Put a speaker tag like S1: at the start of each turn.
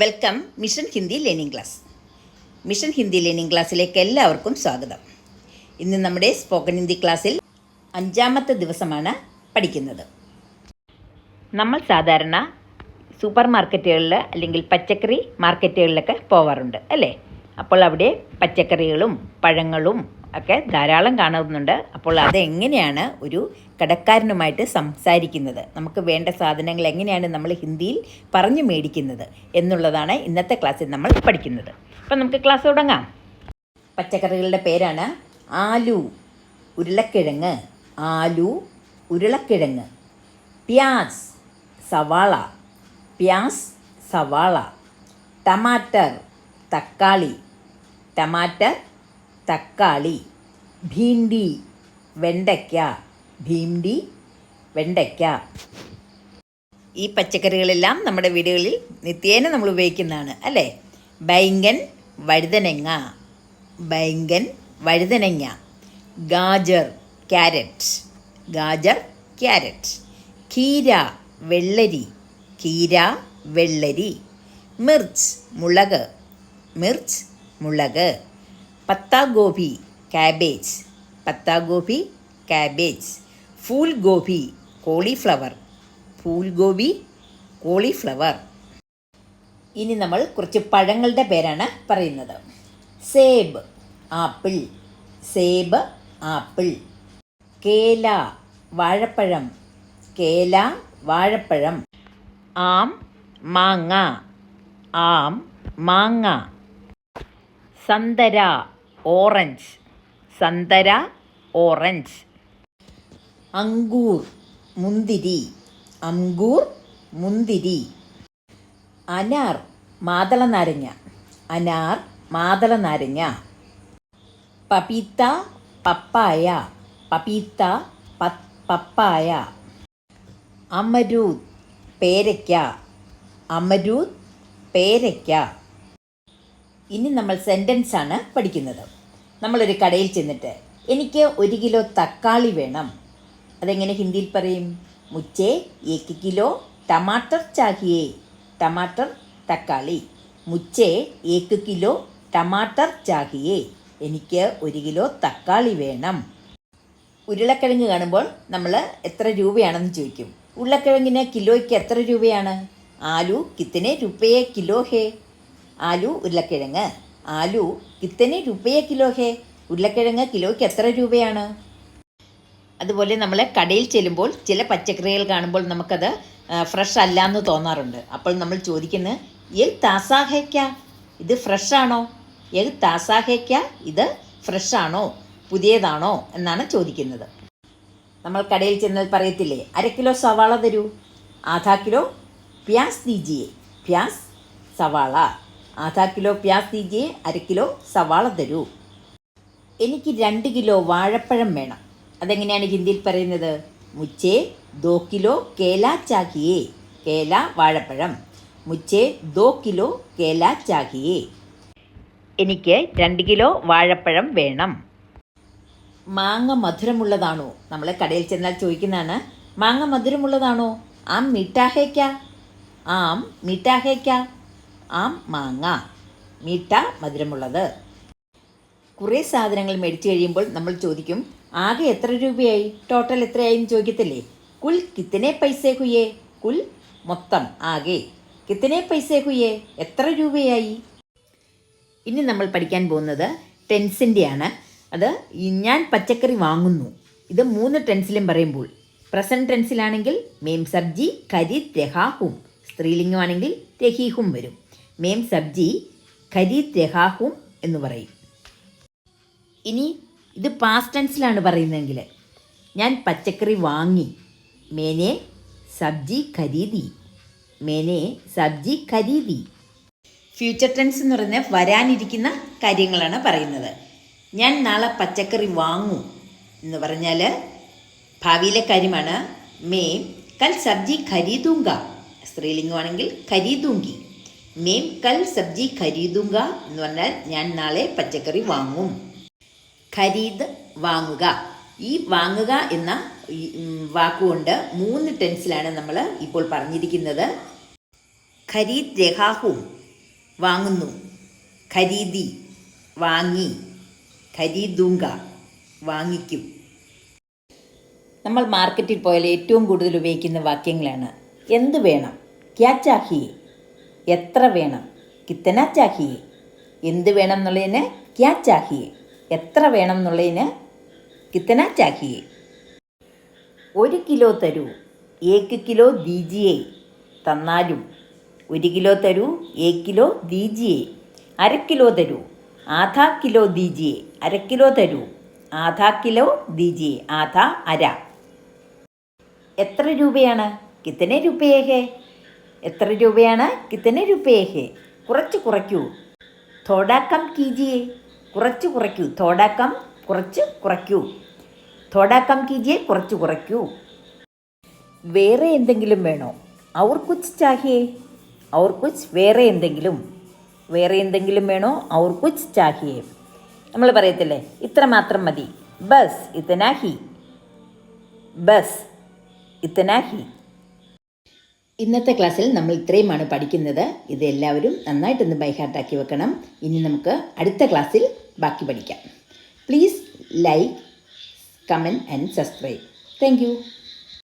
S1: Welcome mission Hindi learning class. Mission Hindi learning ക്ലാസ്സിലേക്ക് എല്ലാവർക്കും സ്വാഗതം. ഇന്ന് നമ്മുടെ സ്പോക്കൺ ഹിന്ദി ക്ലാസ്സിൽ 5-ാമത്തെ ദിവസമാണ് പഠിക്കുന്നത്. നമ്മൾ സാധാരണ സൂപ്പർ മാർക്കറ്റുകളിൽ അല്ലെങ്കിൽ പച്ചക്കറി മാർക്കറ്റുകളിലൊക്കെ പോവാറുണ്ട് അല്ലേ? അപ്പോൾ അവിടെ പച്ചക്കറികളും പഴങ്ങളും ഒക്കെ ധാരാളം കാണുന്നുണ്ട്. അപ്പോൾ അതെങ്ങനെയാണ് ഒരു കടക്കാരനുമായിട്ട് സംസാരിക്കുന്നത്, നമുക്ക് വേണ്ട സാധനങ്ങൾ എങ്ങനെയാണ് നമ്മൾ ഹിന്ദിയിൽ പറഞ്ഞു മേടിക്കുന്നത് എന്നുള്ളതാണ് ഇന്നത്തെ ക്ലാസ്സിൽ നമ്മൾ പഠിക്കുന്നത്. അപ്പം നമുക്ക് ക്ലാസ് തുടങ്ങാം. പച്ചക്കറികളുടെ പേരാണ് ആലു, ഉരുളക്കിഴങ്ങ്, ആലു ഉരുളക്കിഴങ്ങ്. പ്യാസ് സവാള, പ്യാസ് സവാള. ടമാറ്റർ തക്കാളി, ടമാറ്റർ തക്കാളി. ഭിൻഡി വെണ്ടയ്ക്ക, ഭിൻഡി വെണ്ടയ്ക്ക. ഈ പച്ചക്കറികളെല്ലാം നമ്മുടെ വീടുകളിൽ നിത്യേന നമ്മൾ ഉപയോഗിക്കുന്നതാണ് അല്ലേ? ബൈങ്കൻ വഴുതനങ്ങ, ബൈങ്കൻ വഴുതനങ്ങ. ഗാജർ ക്യാരറ്റ്, ഗാജർ ക്യാരറ്റ്. ഖീര വെള്ളരി, ഖീര വെള്ളരി. മിർച്ച് മുളക്, മിർച്ച് മുളക്. പത്താഗോബി കാബേജ്, പത്താഗോബി കാബേജ്. ഫൂൽ ഗോബി കോളിഫ്ലവർ, ഫൂൽ ഗോബി കോളിഫ്ലവർ. ഇനി നമ്മൾ കുറച്ച് പഴങ്ങളുടെ പേരാണ് പറയുന്നത്. സേബ് ആപ്പിൾ, സേബ് ആപ്പിൾ. കേല വാഴപ്പഴം, കേല വാഴപ്പഴം. ആം മാങ്ങ, ആം മാങ്ങ. സന്തര ഓറഞ്ച്, സന്തര ഓറഞ്ച്. അങ്കൂർ മുന്തിരി, അങ്കൂർ മുന്തിരി. അനാർ മാതള നാരങ്ങ, അനാർ മാതള നാരങ്ങ. പപീത്ത പപ്പായ, പപീത്ത പപ്പായ. അമരൂദ് പേരയ്ക്ക, അമരൂദ് പേരയ്ക്ക. ഇനി നമ്മൾ സെൻറ്റൻസ് ആണ് പഠിക്കുന്നത്. നമ്മളൊരു കടയിൽ ചെന്നിട്ട് എനിക്ക് 1 കിലോ തക്കാളി വേണം, അതെങ്ങനെ ഹിന്ദിയിൽ പറയും? മുച്ചേ 1 കിലോ ടമാറ്റർ ചാഹിയേ, ടമാറ്റർ തക്കാളി. മുച്ചേ 1 കിലോ ടമാറ്റർ ചാഹിയേ, എനിക്ക് 1 കിലോ തക്കാളി വേണം. ഉരുളക്കിഴങ്ങ് കാണുമ്പോൾ നമ്മൾ എത്ര രൂപയാണെന്ന് ചോദിക്കും. ഉരുളക്കിഴങ്ങിന് കിലോയ്ക്ക് എത്ര രൂപയാണ്? ആലു കിത്തനെ രൂപയെ കിലോ ഹേ? ആലു ഉരുളക്കിഴങ്ങ്, ആലു കിത്തനെ രൂപയെ കിലോ ഹേ? ഉരുളക്കിഴങ്ങ് കിലോയ്ക്ക് എത്ര രൂപയാണ്? അതുപോലെ നമ്മൾ കടയിൽ ചെല്ലുമ്പോൾ ചില പച്ചക്കറികൾ കാണുമ്പോൾ നമുക്കത് ഫ്രഷ് അല്ല എന്ന് തോന്നാറുണ്ട്. അപ്പോൾ നമ്മൾ ചോദിക്കുന്നത് യഹ് താസാ ഹേ ക്യാ? ഇത് ഫ്രഷാണോ? യഹ് താസാ ഹേ ക്യാ? ഇത് ഫ്രഷാണോ, പുതിയതാണോ എന്നാണ് ചോദിക്കുന്നത്. നമ്മൾ കടയിൽ ചെന്നാൽ പറയത്തില്ലേ, 1/2 കിലോ സവാള തരൂ, ആധാ കിലോ പ്യാസ് ദീജിയേ, പ്യാസ് സവാള. ആധാ കിലോ പ്യാസ് ദീജിയേ, 1/2 കിലോ സവാള തരൂ. എനിക്ക് 2 കിലോ വാഴപ്പഴം വേണം, അതെങ്ങനെയാണ് ഹിന്ദിയിൽ പറയുന്നത്? മുച്ചേ 2 കിലോ കേല ചാഹിയേ, കേല വാഴപ്പഴം. മുച്ചേ 2 കിലോ കേല ചാഹിയേ, എനിക്ക് 2 കിലോ വാഴപ്പഴം വേണം. മാങ്ങ മധുരമുള്ളതാണോ? നമ്മൾ കടയിൽ ചെന്നാൽ ചോദിക്കുന്നതാണ്, മാങ്ങ മധുരമുള്ളതാണോ? ആം മീഠാ ഹേ ക്യാ? ആം മീഠാ ഹേ ക്യാ? ആം മാങ്ങ, മീഠ മധുരമുള്ളത്. കുറേ സാധനങ്ങൾ മേടിച്ചു കഴിയുമ്പോൾ നമ്മൾ ചോദിക്കും, ആകെ എത്ര രൂപയായി, ടോട്ടൽ എത്രയായി ചോദിക്കത്തില്ലേ? കുൽ കിത്തനെ പൈസേ ഹുയേ? കുൽ മൊത്തം, ആകെ. കിത്തനെ പൈസേ ഹുയേ? എത്ര രൂപയായി? ഇനി നമ്മൾ പഠിക്കാൻ പോകുന്നത് ടെൻസിൻ്റെയാണ്. അത് ഞാൻ പച്ചക്കറി വാങ്ങുന്നു, ഇത് 3 ടെൻസിലും പറയുമ്പോൾ. പ്രസൻറ്റ് ടെൻസിലാണെങ്കിൽ മേം സബ്ജി ഖരീദ് രഹാ ഹും, സ്ത്രീലിംഗമാണെങ്കിൽ രഹീഹും വരും. മേം സബ്ജി ഖരീദ് രഹാ ഹും എന്ന് പറയും. ഇനി ഇത് പാസ്റ്റ് ടെൻസിലാണ് പറയുന്നതെങ്കിൽ ഞാൻ പച്ചക്കറി വാങ്ങി, മേനെ സബ്ജി ഖരീദി, മേനെ സബ്ജി ഖരീദി. ഫ്യൂച്ചർ ടെൻസ് എന്ന് പറഞ്ഞാൽ വരാനിരിക്കുന്ന കാര്യങ്ങളാണ് പറയുന്നത്. ഞാൻ നാളെ പച്ചക്കറി വാങ്ങും എന്ന് പറഞ്ഞാൽ ഭാവിയിലെ കാര്യമാണ്. മേം കൽ സബ്ജി ഖരീദൂങ്ക, സ്ത്രീലിംഗമാണെങ്കിൽ ഖരീദൂങ്കി. മേം കൽ സബ്ജി ഖരീദൂങ്ക എന്ന് പറഞ്ഞാൽ ഞാൻ നാളെ പച്ചക്കറി വാങ്ങും. ഖരീദ് വാങ്ങുക. ഈ വാങ്ങുക എന്ന വാക്കുകൊണ്ട് 3 ടെൻസിലാണ് നമ്മൾ ഇപ്പോൾ പറഞ്ഞിരിക്കുന്നത്. ഖരീദ് രഹാ ഹും, വാങ്ങുന്നു. ഖരീദി, വാങ്ങി. ഖരീദൂങ്ക, വാങ്ങിക്കും. നമ്മൾ മാർക്കറ്റിൽ പോയാൽ ഏറ്റവും കൂടുതൽ ഉപയോഗിക്കുന്ന വാക്യങ്ങളാണ്. എന്ത് വേണം? ക്യാ ചാഹിയെ. എത്ര വേണം? കിത്തന ചാഹിയെ. എന്ത് വേണം എന്നുള്ളതിന് ക്യാ ചാഹിയെ. എത്ര വേണം എന്നുള്ളതിന് കിത്തന ചാഹിയെ. 1 കിലോ തരൂ. 1 കിലോ ദീജിയെ. തന്നാലും. 1 കിലോ തരൂ. 1 കിലോ ദീജിയെ. 1/2 കിലോ തരൂ. ആധാ കിലോ ദീജിയെ. 1/2 കിലോ തരൂ. ആധാ കിലോ ദീജിയെ. ആധാ, അര. എത്ര രൂപയാണ്? കിത്തനെ രൂപയേ ഹേ. എത്ര രൂപയാണ്? കിത്തനെ രൂപയേ ഹേ. കുറച്ച് കുറയ്ക്കൂ. തോടാ കം കീജിയെ. കുറച്ച് കുറയ്ക്കൂ. തോടാ കം, കുറച്ച് കുറയ്ക്കൂ. തോടാ കം കീജിയെ, കുറച്ച് കുറയ്ക്കൂ. വേറെ എന്തെങ്കിലും വേണോ? Our Cooch Chahiye. ഔർ കുച്ച്, വേറെ എന്തെങ്കിലും. വേറെ എന്തെങ്കിലും വേണോ? ഔർ കുച്ച് ചാഹിയേ. നമ്മൾ പറയത്തില്ലേ, ഇത്ര മാത്രം മതി. ബസ് ഇത്തനാ ഹി. ബസ് ഇത്തനാ ഹി. ഇന്നത്തെ ക്ലാസ്സിൽ നമ്മൾ ഇത്രയുമാണ് പഠിക്കുന്നത്. ഇത് എല്ലാവരും നന്നായിട്ടൊന്ന് ബൈഹാർട്ടാക്കി വെക്കണം. ഇനി നമുക്ക് അടുത്ത ക്ലാസ്സിൽ ബാക്കി പഠിക്കാം. Please like, comment and subscribe. Thank you.